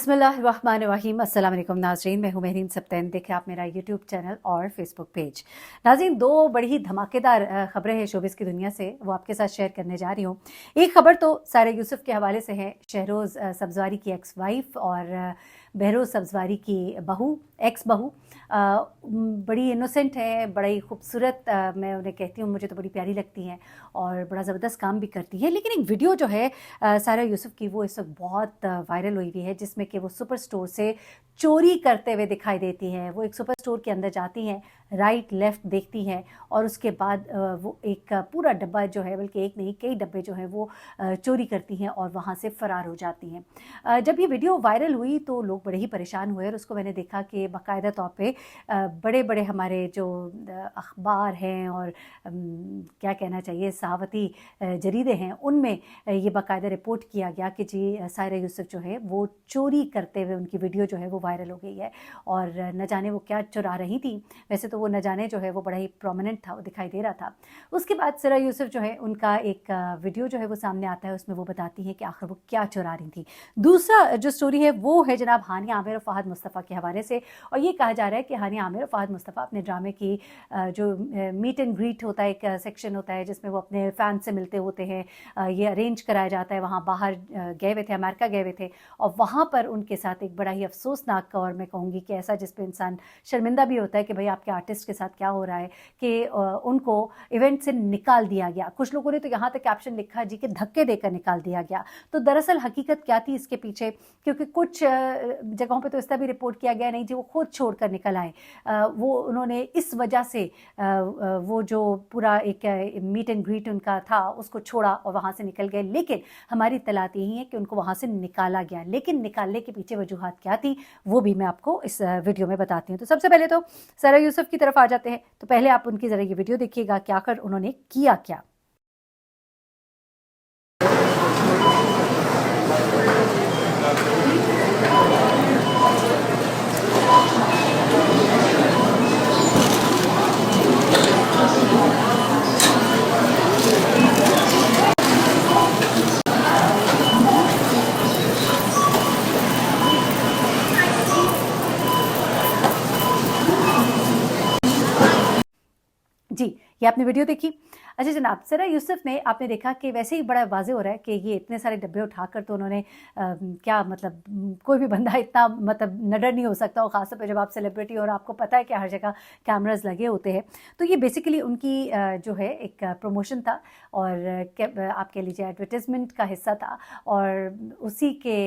बिस्मिल्लाहिर्रहमानिर्रहीम। अस्सलाम वालेकुम नाज़रीन, मैं हूँ महरीन सब्तैन। देखें आप मेरा यूट्यूब चैनल और फेसबुक पेज। नाज़रीन, दो बड़ी ही धमाकेदार ख़बरें हैं शोबिज़ की दुनिया से, वो आपके साथ शेयर करने जा रही हूँ। एक ख़बर तो सारा यूसुफ के हवाले से है। शहरोज़ सब्ज़वारी की एक्स वाइफ और बहरोज़ सब्ज़वारी की बहू, एक्स बहू, बड़ी इनोसेंट है, बड़ी खूबसूरत, मैं उन्हें कहती हूँ, मुझे तो बड़ी प्यारी लगती हैं और बड़ा ज़बरदस्त काम भी करती है। लेकिन एक वीडियो जो है सारा यूसुफ की, वो इस वक्त बहुत वायरल हुई हुई है, जिसमें कि वो सुपर स्टोर से चोरी करते हुए दिखाई देती हैं। वो एक सुपर स्टोर के अंदर जाती हैं, राइट लेफ़्ट देखती हैं और उसके बाद वो एक पूरा डब्बा जो है, बल्कि एक नहीं कई डब्बे जो हैं वो चोरी करती हैं और वहाँ से फ़रार हो जाती हैं। जब ये वीडियो वायरल हुई तो लोग बड़े ही परेशान हुए और उसको मैंने देखा कि बाकायदा तौर पे बड़े बड़े हमारे जो अखबार हैं और क्या कहना चाहिए, सहाफ़ती जरीदे हैं, उनमें ये बाकायदा रिपोर्ट किया गया कि जी सायरा यूसुफ जो है वो चोरी करते हुए, उनकी वीडियो जो है वो वायरल हो गई है और न जाने वो क्या चुरा रही थी। वैसे तो वो न जाने जो है वो बड़ा ही प्रोमिनेंट था, वो दिखाई दे रहा था। उसके बाद सायरा यूसुफ जो है, उनका एक वीडियो जो है वो सामने आता है, उसमें वो बताती हैं कि आखिर वो क्या चुरा रही थी। दूसरा जो स्टोरी है वो है जनाब हानिया आमिर और फ़हद मुस्तफ़ा के हवाले से, और ये कहा जा रहा है कि हानिया आमिर और फ़हद मुस्तफ़ा अपने ड्रामे की जो मीट एंड ग्रीट होता है, एक सेक्शन होता है जिसमें वो अपने फ़ैन से मिलते होते हैं, ये अरेंज कराया जाता है। वहाँ बाहर गए हुए थे, अमेरिका गए हुए थे और वहाँ पर उनके साथ एक बड़ा ही अफसोसनाक, और मैं कहूँगी कि ऐसा जिस पे इंसान शर्मिंदा भी होता है कि भाई आपके आर्टिस्ट के साथ क्या हो रहा है, कि उनको इवेंट से निकाल दिया गया। कुछ लोगों ने तो यहाँ तक कैप्शन लिखा जी कि धक्के देकर निकाल दिया गया। तो दरअसल हकीकत क्या थी इसके पीछे, क्योंकि कुछ जगहों पर तो इस तरह भी रिपोर्ट किया गया नहीं जी वो खुद छोड़ कर निकल आए, वो उन्होंने इस वजह से वो जो पूरा एक मीट एंड ग्रीट उनका था उसको छोड़ा और वहाँ से निकल गए। लेकिन हमारी इत्तलात यही है कि उनको वहाँ से निकाला गया, लेकिन निकालने के पीछे वजूहात क्या थी वो भी मैं आपको इस वीडियो में बताती हूँ। तो सबसे पहले तो सायरा यूसुफ की तरफ आ जाते हैं। तो पहले आप उनकी ज़रा ये वीडियो देखिएगा कि आखिर उन्होंने किया क्या। जी, ये आपने वीडियो देखी। अच्छा जनाब, सायरा यूसुफ ने, आपने देखा कि वैसे ही बड़ा वाज़े हो रहा है कि ये इतने सारे डब्बे उठाकर तो उन्होंने क्या मतलब, कोई भी बंदा इतना मतलब नडर नहीं हो सकता, और ख़ासतौर पे जब आप सेलिब्रिटी और आपको पता है कि हर जगह कैमरास लगे होते हैं। तो ये बेसिकली उनकी जो है एक प्रमोशन था और आप कह लीजिए एडवर्टाइजमेंट का हिस्सा था, और उसी के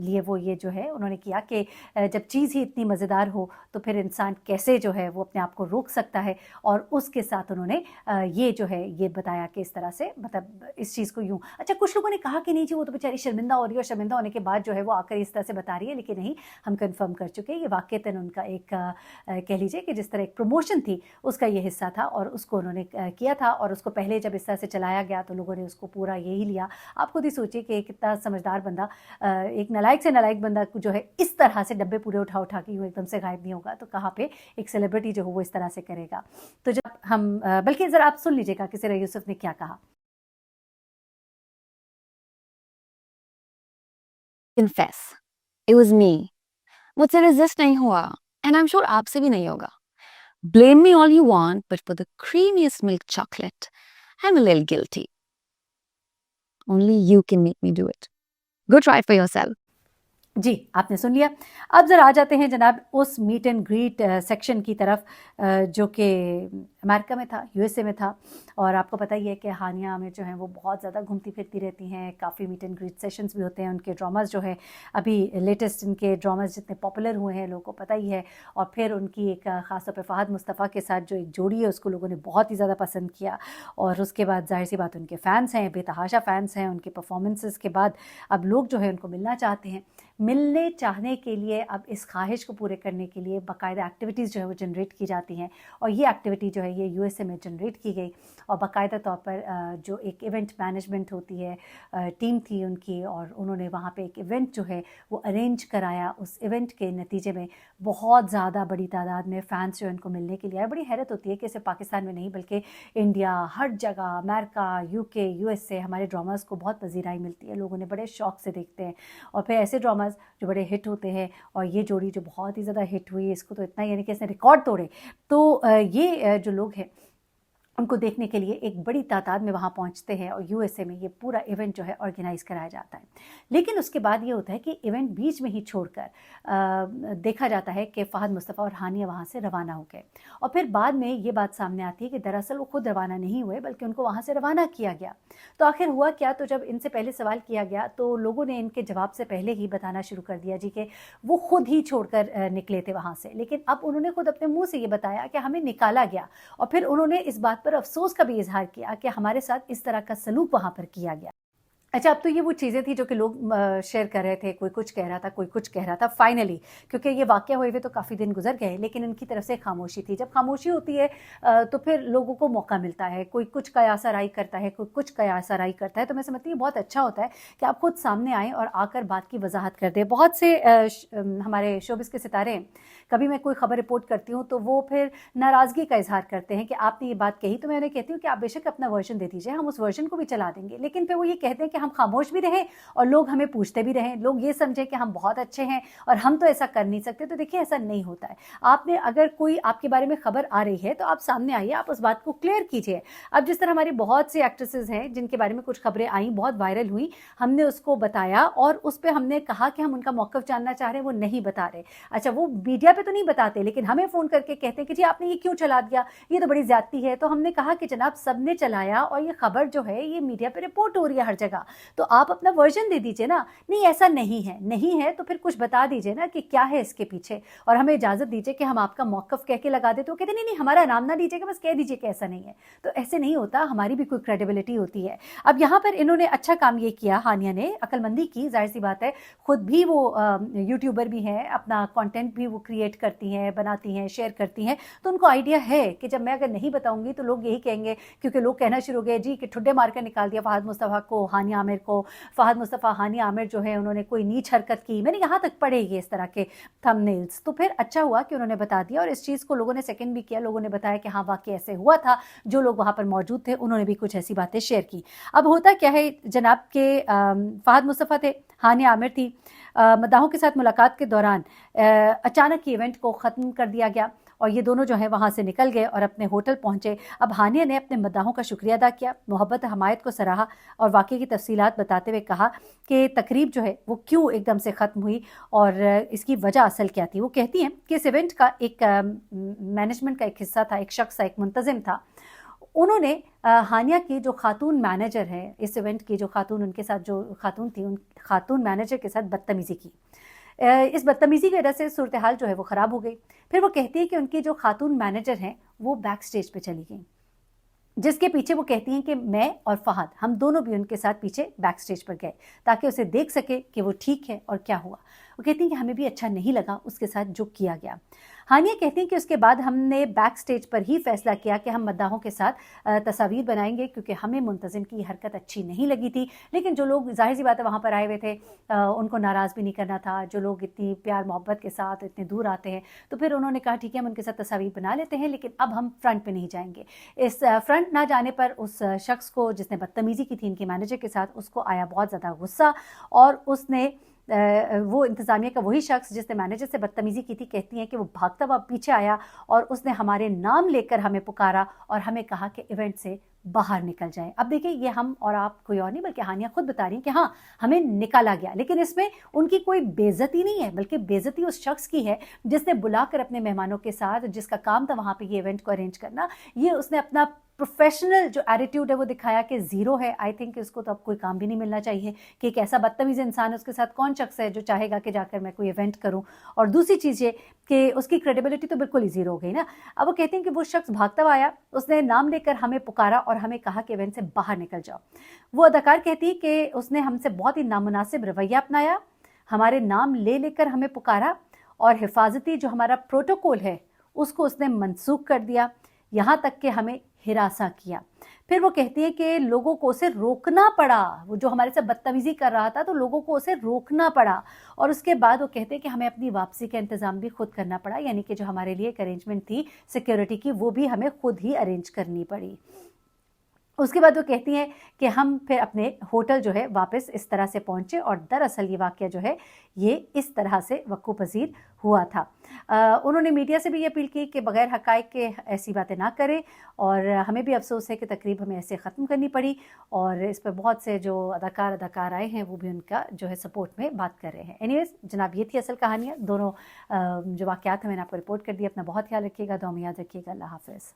लिए वो ये जो है उन्होंने किया कि जब चीज़ ही इतनी मज़ेदार हो तो फिर इंसान कैसे जो है वो अपने आप को रोक सकता है, और उसके साथ उन्होंने ये जो है ये बताया कि इस तरह से मतलब इस चीज़ को यूँ। अच्छा, कुछ लोगों ने कहा कि नहीं जी वो तो बेचारी शर्मिंदा हो रही है और शर्मिंदा होने के बाद जो है वो आकर इस तरह से बता रही है, लेकिन नहीं, हम कंफर्म कर चुके हैं ये वाक़ईतन उनका एक कह लीजिए कि जिस तरह एक प्रमोशन थी उसका ये हिस्सा था, और उसको उन्होंने किया था, और उसको पहले जब इस तरह से चलाया गया तो लोगों ने उसको पूरा यही लिया। आप खुद ही सोचिए कि कितना समझदार बंदा, एक नालायक से नालायक बंदा जो है इस तरह से डब्बे पूरे उठा उठा के यूँ एकदम से गायब नहीं होगा, तो कहाँ पे एक सेलिब्रिटी जो हो वो इस तरह से करेगा। तो जब हम बल्कि ज़रा आप सुन लीजिएगा कि सायरा यूसुफ ने क्या कहा। Confess, it was me. मुझसे resist नहीं हुआ, and I'm sure आपसे भी नहीं होगा. Blame me all you want, but for the creamiest milk chocolate, I'm a little guilty. Only you can make me do it. Go try for yourself. जी, आपने सुन लिया। अब ज़रा आ जाते हैं जनाब उस मीट एंड ग्रीट सेक्शन की तरफ, जो कि अमेरिका में था, यूएसए में था। और आपको पता ही है कि हानिया आमिर जो हैं वो बहुत ज़्यादा घूमती फिरती रहती हैं, काफ़ी मीट एंड ग्रीट सेशंस भी होते हैं। उनके ड्रामास जो है अभी लेटेस्ट, इनके ड्रामास जितने पॉपुलर हुए हैं लोगों को पता ही है। और फिर उनकी एक ख़ास तौर पे फ़हद मुस्तफ़ा के साथ जो एक जोड़ी है उसको लोगों ने बहुत ही ज़्यादा पसंद किया, और उसके बाद ज़ाहिर सी बात उनके फ़ैन्स हैं, बेतहाशा फ़ैन्स हैं। उनके परफॉर्मेंसेस के बाद अब लोग जो है उनको मिलना चाहते हैं। मिलने चाहने के लिए अब इस ख्वाहिश को पूरे करने के लिए बाकायदा एक्टिविटीज़ जो है वो जनरेट की जाती हैं, और ये एक्टिविटी जो है है ये यूएसए में जनरेट की गई और बाकायदा तौर पर जो एक इवेंट मैनेजमेंट होती है टीम थी उनकी, और उन्होंने वहाँ पे एक इवेंट जो है वो अरेंज कराया। उस इवेंट के नतीजे में बहुत ज़्यादा बड़ी तादाद में फ़ैन्स जो इनको मिलने के लिए आए। बड़ी हैरत होती है कि सिर्फ पाकिस्तान में नहीं बल्कि इंडिया, हर जगह, अमेरिका, यूके, यूएसए हमारे ड्रामास को बहुत पजीराई मिलती है, लोग उन्हें बड़े शौक से देखते हैं। और फिर ऐसे ड्रामास जो बड़े हिट होते हैं, और ये जोड़ी जो बहुत ही ज़्यादा हिट हुई, इसको तो इतना यानी कि इसने रिकॉर्ड तोड़े। तो ये जो लोग हैं उनको देखने के लिए एक बड़ी तादाद में वहाँ पहुँचते हैं और यूएसए में ये पूरा इवेंट जो है ऑर्गेनाइज़ कराया जाता है। लेकिन उसके बाद ये होता है कि इवेंट बीच में ही छोड़कर देखा जाता है कि फ़हद मुस्तफ़ा और हानिया वहाँ से रवाना हो गए, और फिर बाद में ये बात सामने आती है कि दरअसल वो खुद रवाना नहीं हुए बल्कि उनको वहाँ से रवाना किया गया। तो आखिर हुआ क्या? तो जब इनसे पहले सवाल किया गया तो लोगों ने इनके जवाब से पहले ही बताना शुरू कर दिया जी कि वो खुद ही छोड़कर निकले थे वहाँ से, लेकिन अब उन्होंने खुद अपने मुँह से ये बताया कि हमें निकाला गया, और फिर उन्होंने इस बात पर अफसोस का भी इजहार किया कि हमारे साथ इस तरह का सलूक वहाँ पर किया गया। अच्छा, अब तो ये वो चीज़ें थी जो कि लोग शेयर कर रहे थे, कोई कुछ कह रहा था, कोई कुछ कह रहा था। फाइनली क्योंकि ये वाक़या हुए हुए तो काफ़ी दिन गुजर गए, लेकिन इनकी तरफ से खामोशी थी। जब खामोशी होती है तो फिर लोगों को मौका मिलता है, कोई कुछ कयास-आराई करता है, कोई कुछ कयास-आराई करता है। तो मैं समझती हूँ बहुत अच्छा होता है कि आप खुद सामने आएँ और आकर बात की वजाहत कर दें। बहुत से हमारे शोबिज़ के सितारे हैं, कभी मैं कोई खबर रिपोर्ट करती हूँ तो वो फिर नाराज़गी का इजहार करते हैं कि आपने ये बात कही। तो मैं उन्हें कहती हूँ कि आप बेशक अपना वर्जन दे दीजिए, हम उस वर्जन को भी चला देंगे, लेकिन फिर वो ये कहते हैं कि हम खामोश भी रहें और लोग हमें पूछते भी रहें, लोग ये समझें कि हम बहुत अच्छे हैं और हम तो ऐसा कर नहीं सकते। तो देखिए, ऐसा नहीं होता है। आपने अगर कोई आपके बारे में खबर आ रही है तो आप सामने आइए, आप उस बात को क्लियर कीजिए। अब जिस तरह हमारी बहुत सी एक्ट्रेसेस हैं जिनके बारे में कुछ खबरें आई, बहुत वायरल हुई, हमने उसको बताया और उस पर हमने कहा कि हम उनका मौक़िफ़ जानना चाह रहे हैं, वो नहीं बता रहे। अच्छा, वो मीडिया पे तो नहीं बताते, लेकिन हमें फ़ोन करके कहते हैं कि जी आपने ये क्यों चला दिया, ये तो बड़ी ज़्यादती है। तो हमने कहा कि जनाब सबने चलाया और ये खबर जो है ये मीडिया पे रिपोर्ट हो रही है हर जगह, तो आप अपना वर्जन दे दीजिए ना। नहीं, ऐसा नहीं है, नहीं है तो फिर कुछ बता दीजिए ना कि क्या है इसके पीछे, और हमें इजाज़त दीजिए कि हम आपका मौक़िफ़ कह के लगा दे। तो कहते नहीं, हमारा नाम ना लीजिएगा, बस कह दीजिए कि ऐसा नहीं है। तो ऐसे नहीं होता, हमारी भी कोई क्रेडिबिलिटी होती है। अब यहाँ पर इन्होंने अच्छा काम ये किया, हानिया ने अक्लमंदी की, जाहिर सी बात है, खुद भी वो यूट्यूबर भी हैं, अपना कंटेंट भी वो क्रिएट करती हैं, बनाती हैं, शेयर करती हैं। तो उनको आइडिया है कि जब मैं अगर नहीं बताऊंगी तो लोग यही कहेंगे, क्योंकि लोग कहना शुरू हो गए जी कि ठुड्डे मार कर निकाल दिया फ़हद मुस्तफ़ा को, हानिया आमिर को। फ़हद मुस्तफ़ा, हानिया आमिर जो है उन्होंने कोई नीच हरकत की, मैंने यहाँ तक पढ़े ये इस तरह के थंबनेल्स। तो फिर अच्छा हुआ कि उन्होंने बता दिया, और इस चीज़ को लोगों ने सेकंड भी किया, लोगों ने बताया कि हाँ वाकई ऐसे हुआ था। जो लोग वहाँ पर मौजूद थे उन्होंने भी कुछ ऐसी बातें शेयर की। अब होता क्या है जनाब के फ़हद मुस्तफ़ा थे, हानिया आमिर थी, मदाहों के साथ मुलाकात के दौरान अचानक ही इवेंट को ख़त्म कर दिया गया और ये दोनों जो है वहाँ से निकल गए और अपने होटल पहुँचे। अब हानिया ने अपने मदाहों का शुक्रिया अदा किया, मोहब्बत हमायत को सराहा और वाक़े की तफसीलात बताते हुए कहा कि तकरीब जो है वो क्यों एकदम से ख़त्म हुई और इसकी वजह असल क्या थी। वो कहती हैं कि इस इवेंट का एक मैनेजमेंट का एक हिस्सा था, एक शख्स था, एक मुंतज़िम था। उन्होंने हानिया की जो खातून मैनेजर है, इस इवेंट की जो खातून उनके साथ जो खातून थी, उन खातून मैनेजर के साथ बदतमीज़ी की। इस बदतमीज़ी की वजह से सूरत हाल जो है वो ख़राब हो गई। फिर वो कहती है कि उनकी जो खातून मैनेजर हैं वो बैक स्टेज पे चली गई, जिसके पीछे वो कहती हैं कि मैं और फ़हद हम दोनों भी उनके साथ पीछे बैक स्टेज पर गए ताकि उसे देख सके कि वो ठीक है और क्या हुआ। वो कहती हैं कि हमें भी अच्छा नहीं लगा उसके साथ जो किया गया। हानिया कहती हैं कि उसके बाद हमने बैक स्टेज पर ही फैसला किया कि हम मद्दाहों के साथ तस्वीर बनाएंगे, क्योंकि हमें मुंतज़िम की हरकत अच्छी नहीं लगी थी। लेकिन जो लोग ज़ाहिर सी बात है वहाँ पर आए हुए थे, उनको नाराज़ भी नहीं करना था। जो लोग इतनी प्यार मोहब्बत के साथ इतने दूर आते हैं, तो फिर उन्होंने कहा ठीक है हम उनके साथ तस्वीर बना लेते हैं, लेकिन अब हम फ्रंट पर नहीं जाएंगे। इस फ्रंट ना जाने पर उस शख्स को जिसने बदतमीज़ी की थी इनके मैनेजर के साथ, उसको आया बहुत ज़्यादा गुस्सा, और उसने वो इंतज़ामिया का वही शख्स जिसने मैनेजर से बदतमीज़ी की थी, कहती हैं कि वो भागता हुआ पीछे आया और उसने हमारे नाम लेकर हमें पुकारा और हमें कहा कि इवेंट से बाहर निकल जाएं। अब देखिए, ये हम और आप कोई और नहीं बल्कि हानिया खुद बता रही हैं कि हाँ हमें निकाला गया, लेकिन इसमें उनकी कोई बेइज्जती नहीं है, बल्कि बेइज्जती उस शख्स की है जिसने बुलाकर अपने मेहमानों के साथ, जिसका काम था वहाँ पे ये इवेंट को अरेंज करना, ये उसने अपना प्रोफेशनल जो एटीट्यूड है वो दिखाया कि ज़ीरो है। आई थिंक उसको तो अब कोई काम भी नहीं मिलना चाहिए कि एक ऐसा बदतमीज़ इंसान है, उसके साथ कौन शख्स है जो चाहेगा कि जाकर मैं कोई इवेंट करूं। और दूसरी चीज़ ये कि उसकी क्रेडिबिलिटी तो बिल्कुल ही ज़ीरो हो गई ना। अब वो कहते हैं कि वो शख्स भागता हुआ आया, उसने नाम लेकर हमें पुकारा और हमें कहा कि इवेंट से बाहर निकल जाओ। वो अदाकार कहती है कि उसने हमसे बहुत ही नामुनासिब रवैया अपनाया, हमारे नाम ले लेकर हमें पुकारा और हिफाजती जो हमारा प्रोटोकॉल है उसको उसने मनसूख कर दिया। यहाँ तक कि हमें हिरासा किया। फिर वो कहती है कि लोगों को उसे रोकना पड़ा, वो जो हमारे साथ बदतमीजी कर रहा था तो लोगों को उसे रोकना पड़ा। और उसके बाद वो कहते हैं कि हमें अपनी वापसी का इंतज़ाम भी खुद करना पड़ा, यानी कि जो हमारे लिए एक अरेंजमेंट थी सिक्योरिटी की वो भी हमें खुद ही अरेंज करनी पड़ी। उसके बाद वो कहती हैं कि हम फिर अपने होटल जो है वापस इस तरह से पहुँचे और दरअसल ये वाक़या जो है ये इस तरह से वक़्फ़ पज़ीर हुआ था। उन्होंने मीडिया से भी ये अपील की कि बग़ैर हक़ाइक़ के ऐसी बातें ना करें, और हमें भी अफ़सोस है कि तकरीब हमें ऐसे ख़त्म करनी पड़ी, और इस पर बहुत से जो अदाकार आए हैं वो भी उनका जो है सपोर्ट में बात कर रहे हैं। एनीवेज़ जनाब, ये थी असल कहानियाँ, दोनों जो वाक़यात हैं मैंने आपको रिपोर्ट कर दिया। अपना बहुत ख्याल रखिएगा, दुआ में याद रखिएगा। अल्लाह हाफ़िज़।